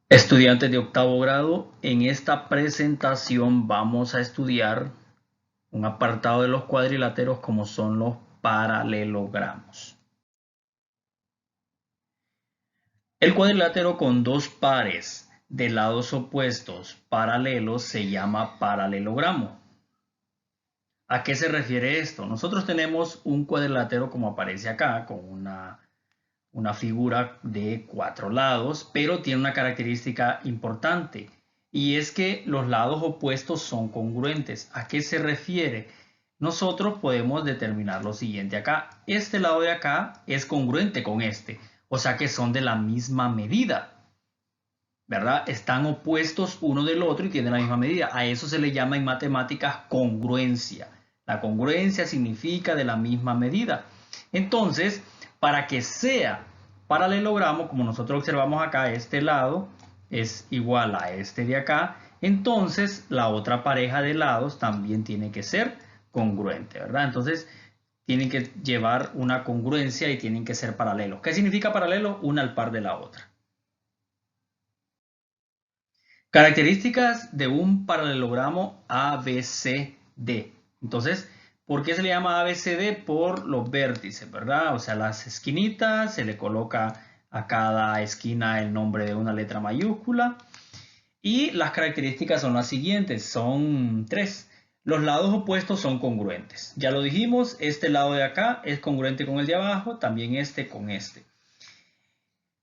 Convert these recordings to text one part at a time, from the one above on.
Estudiantes de octavo grado, en esta presentación vamos a estudiar un apartado de los cuadriláteros como son los paralelogramos. El cuadrilátero con dos pares de lados opuestos paralelos se llama paralelogramo. ¿A qué se refiere esto? Nosotros tenemos un cuadrilátero como aparece acá con una figura de 4 lados, pero tiene una característica importante y es que los lados opuestos son congruentes. ¿A qué se refiere? Nosotros podemos determinar lo siguiente acá. Este lado de acá es congruente con este, o sea que son de la misma medida, ¿verdad? Están opuestos uno del otro y tienen la misma medida. A eso se le llama en matemáticas congruencia. La congruencia significa de la misma medida. Entonces, para que sea paralelogramo, como nosotros observamos acá, este lado es igual a este de acá, entonces la otra pareja de lados también tiene que ser congruente, ¿verdad? Entonces, tienen que llevar una congruencia y tienen que ser paralelos. ¿Qué significa paralelo? Una al par de la otra. Características de un paralelogramo ABCD. Entonces, ¿por qué se le llama ABCD? Por los vértices, ¿verdad? O sea, las esquinitas, se le coloca a cada esquina el nombre de una letra mayúscula. Y las características son las siguientes, son tres. Los lados opuestos son congruentes. Ya lo dijimos, este lado de acá es congruente con el de abajo, también este con este.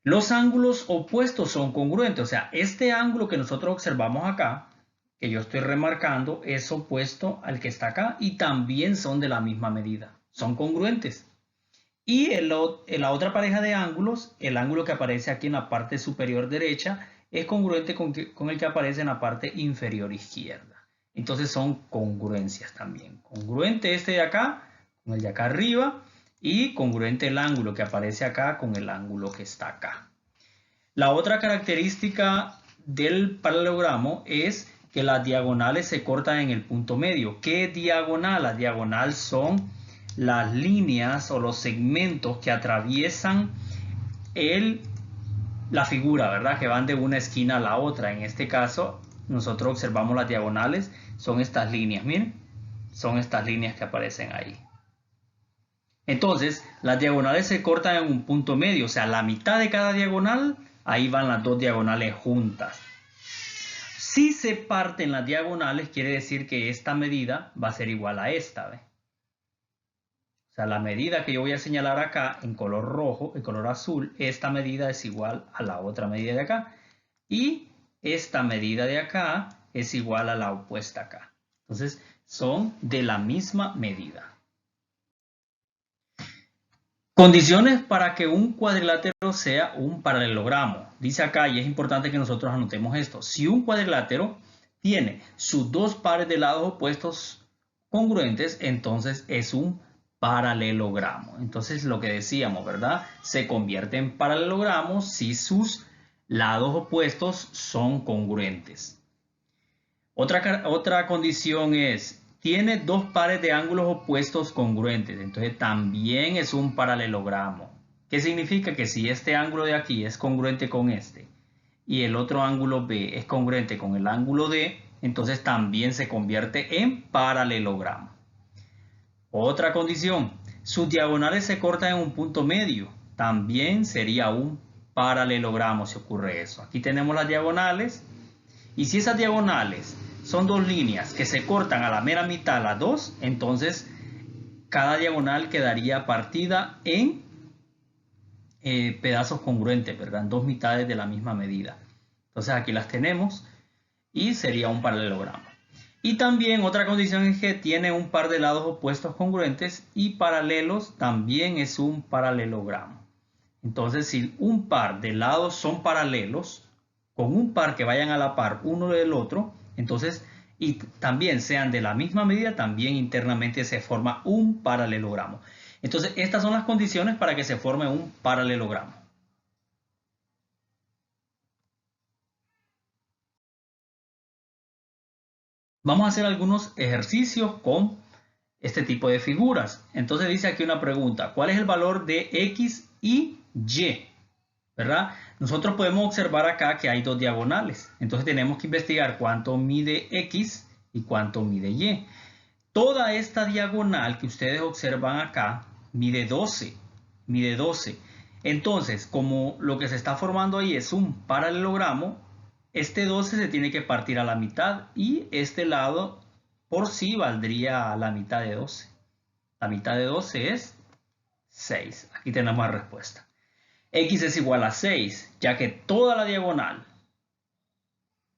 Los ángulos opuestos son congruentes, o sea, este ángulo que nosotros observamos acá, que yo estoy remarcando, es opuesto al que está acá y también son de la misma medida, son congruentes. Y en la otra pareja de ángulos, el ángulo que aparece aquí en la parte superior derecha es congruente con el que aparece en la parte inferior izquierda. Entonces son congruencias también. Congruente este de acá con el de acá arriba y congruente el ángulo que aparece acá con el ángulo que está acá. La otra característica del paralelogramo es que las diagonales se cortan en el punto medio. ¿Qué es diagonal? La diagonal son las líneas o los segmentos que atraviesan la figura, ¿verdad? Que van de una esquina a la otra. En este caso, nosotros observamos las diagonales, son estas líneas, miren, son estas líneas que aparecen ahí. Entonces, las diagonales se cortan en un punto medio, o sea, la mitad de cada diagonal, ahí van las dos diagonales juntas. Si se parten las diagonales, quiere decir que esta medida va a ser igual a esta, ¿ve? O sea, la medida que yo voy a señalar acá en color rojo, en color azul, esta medida es igual a la otra medida de acá. Y esta medida de acá es igual a la opuesta acá. Entonces, son de la misma medida. Condiciones para que un cuadrilátero sea un paralelogramo. Dice acá, y es importante que nosotros anotemos esto. Si un cuadrilátero tiene sus dos pares de lados opuestos congruentes, entonces es un paralelogramo. Entonces lo que decíamos, ¿verdad? Se convierte en paralelogramo si sus lados opuestos son congruentes. Otra condición es, tiene dos pares de ángulos opuestos congruentes, entonces también es un paralelogramo. ¿Qué significa? Que si este ángulo de aquí es congruente con este y el otro ángulo B es congruente con el ángulo D, entonces también se convierte en paralelogramo. Otra condición, sus diagonales se cortan en un punto medio, también sería un paralelogramo si ocurre eso. Aquí tenemos las diagonales. Y si esas diagonales son dos líneas que se cortan a la mera mitad, las dos, entonces cada diagonal quedaría partida en pedazos congruentes, ¿verdad? En dos mitades de la misma medida. Entonces aquí las tenemos y sería un paralelogramo. Y también otra condición es que tiene un par de lados opuestos congruentes y paralelos también es un paralelogramo. Entonces si un par de lados son paralelos, con un par que vayan a la par uno del otro, entonces, y también sean de la misma medida, también internamente se forma un paralelogramo. Entonces, estas son las condiciones para que se forme un paralelogramo. Vamos a hacer algunos ejercicios con este tipo de figuras. Entonces dice aquí una pregunta, ¿cuál es el valor de X y Y? ¿verdad? Nosotros podemos observar acá que hay dos diagonales. Entonces tenemos que investigar cuánto mide X y cuánto mide Y. Toda esta diagonal que ustedes observan acá mide 12. Mide 12. Entonces, como lo que se está formando ahí es un paralelogramo, este 12 se tiene que partir a la mitad y este lado por sí valdría la mitad de 12. La mitad de 12 es 6. Aquí tenemos la respuesta. X es igual a 6, ya que toda la diagonal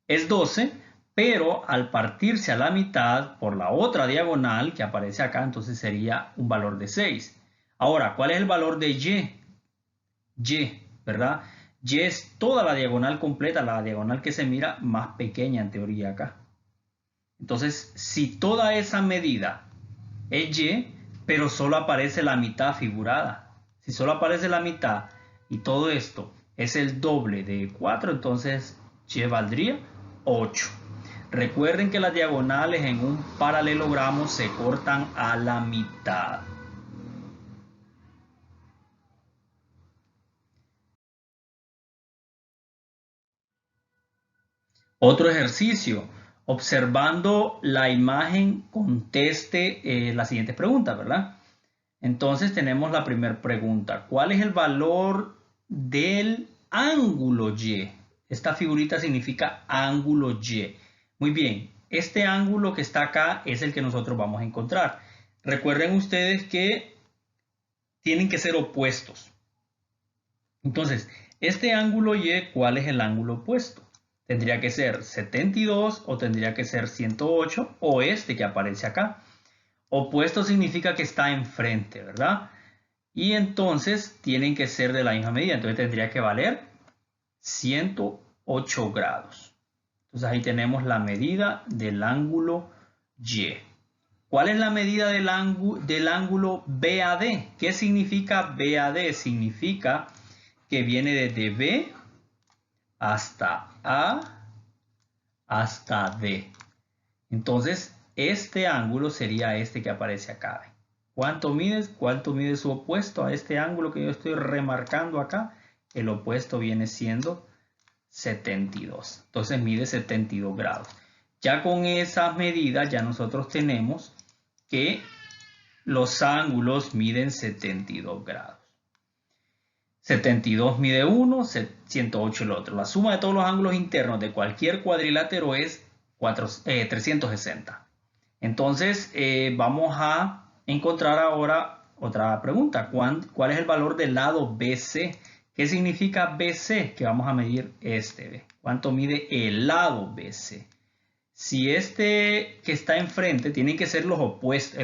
es 12, pero al partirse a la mitad por la otra diagonal que aparece acá, entonces sería un valor de 6. Ahora, ¿cuál es el valor de Y? Y, ¿verdad? Y es toda la diagonal completa, la diagonal que se mira más pequeña en teoría acá. Entonces, si toda esa medida es Y, pero solo aparece la mitad figurada. Si solo aparece la mitad y todo esto es el doble de 4, entonces Y valdría 8. Recuerden que las diagonales en un paralelogramo se cortan a la mitad. Otro ejercicio. Observando la imagen, conteste las siguientes preguntas, ¿verdad? Entonces tenemos la primera pregunta. ¿Cuál es el valor del ángulo Y? Esta figurita significa ángulo Y. Muy bien, este ángulo que está acá es el que nosotros vamos a encontrar. Recuerden ustedes que tienen que ser opuestos. Entonces, este ángulo Y, ¿cuál es el ángulo opuesto? Tendría que ser 72 o tendría que ser 108 o este que aparece acá. Opuesto significa que está enfrente, ¿verdad? Y entonces tienen que ser de la misma medida. Entonces tendría que valer 108 grados. Entonces ahí tenemos la medida del ángulo Y. ¿Cuál es la medida del ángulo BAD? ¿Qué significa BAD? Significa que viene desde B hasta A hasta D. Entonces, este ángulo sería este que aparece acá. ¿Cuánto mide? ¿Cuánto mide su opuesto a este ángulo que yo estoy remarcando acá? El opuesto viene siendo 72. Entonces mide 72 grados. Ya con esas medidas ya nosotros tenemos que los ángulos miden 72 grados. 72 mide uno, 108 el otro. La suma de todos los ángulos internos de cualquier cuadrilátero es 360. Entonces vamos a encontrar ahora otra pregunta. ¿Cuál es el valor del lado BC? ¿Qué significa BC? Que vamos a medir este. ¿Cuánto mide el lado BC? Si este que está enfrente tiene que ser el opuesto.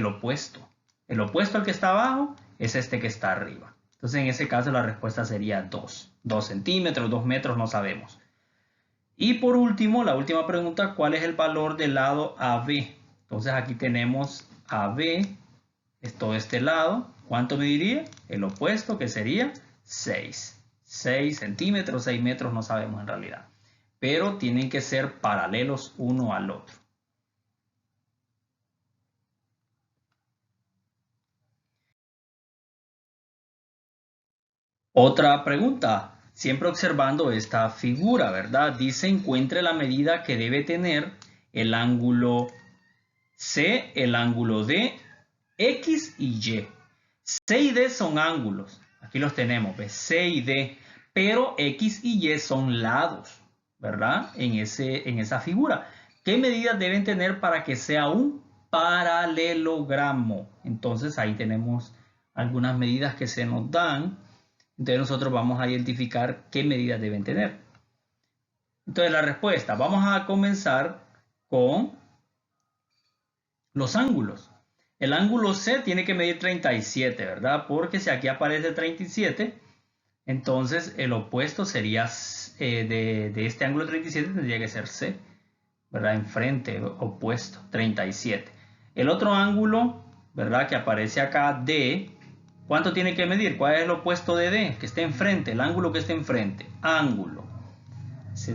El opuesto al que está abajo es este que está arriba. Entonces en ese caso la respuesta sería 2. 2 centímetros, 2 metros, no sabemos. Y por último, la última pregunta, ¿cuál es el valor del lado AB? Entonces aquí tenemos AB, es todo este lado. ¿Cuánto mediría? El opuesto, que sería 6. 6 centímetros, 6 metros, no sabemos en realidad. Pero tienen que ser paralelos uno al otro. Otra pregunta, siempre observando esta figura, ¿verdad? Dice, encuentre la medida que debe tener el ángulo C, el ángulo D, X y Y. C y D son ángulos, aquí los tenemos, ¿ves? C y D, pero X y Y son lados, ¿verdad? En esa figura. ¿Qué medidas deben tener para que sea un paralelogramo? Entonces ahí tenemos algunas medidas que se nos dan. Entonces nosotros vamos a identificar qué medidas deben tener. Entonces la respuesta, vamos a comenzar con los ángulos. El ángulo C tiene que medir 37, ¿verdad? Porque si aquí aparece 37, entonces el opuesto sería de este ángulo 37 tendría que ser C, ¿verdad? Enfrente, opuesto, 37. El otro ángulo, ¿verdad? Que aparece acá, D. ¿Cuánto tiene que medir? ¿Cuál es el opuesto de D? Que esté enfrente, el ángulo que esté enfrente. Ángulo.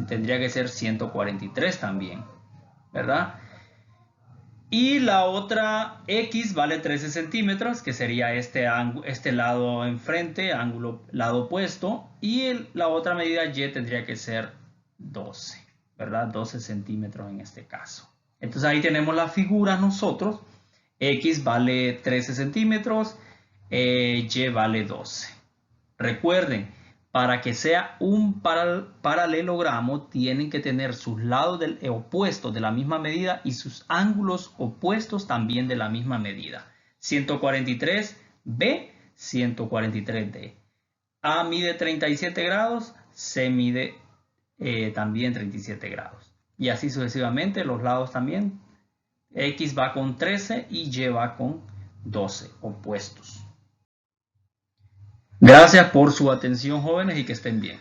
Tendría que ser 143 también, ¿verdad? Y la otra X vale 13 centímetros, que sería este lado enfrente, lado opuesto. Y la otra medida Y tendría que ser 12, ¿verdad? 12 centímetros en este caso. Entonces ahí tenemos la figura nosotros. X vale 13 centímetros, Y vale 12. Recuerden, para que sea un paralelogramo, tienen que tener sus lados opuestos de la misma medida y sus ángulos opuestos también de la misma medida. 143B, 143D. A mide 37 grados, C mide también 37 grados. Y así sucesivamente, los lados también. X va con 13 y Y va con 12 opuestos. Gracias por su atención, jóvenes, y que estén bien.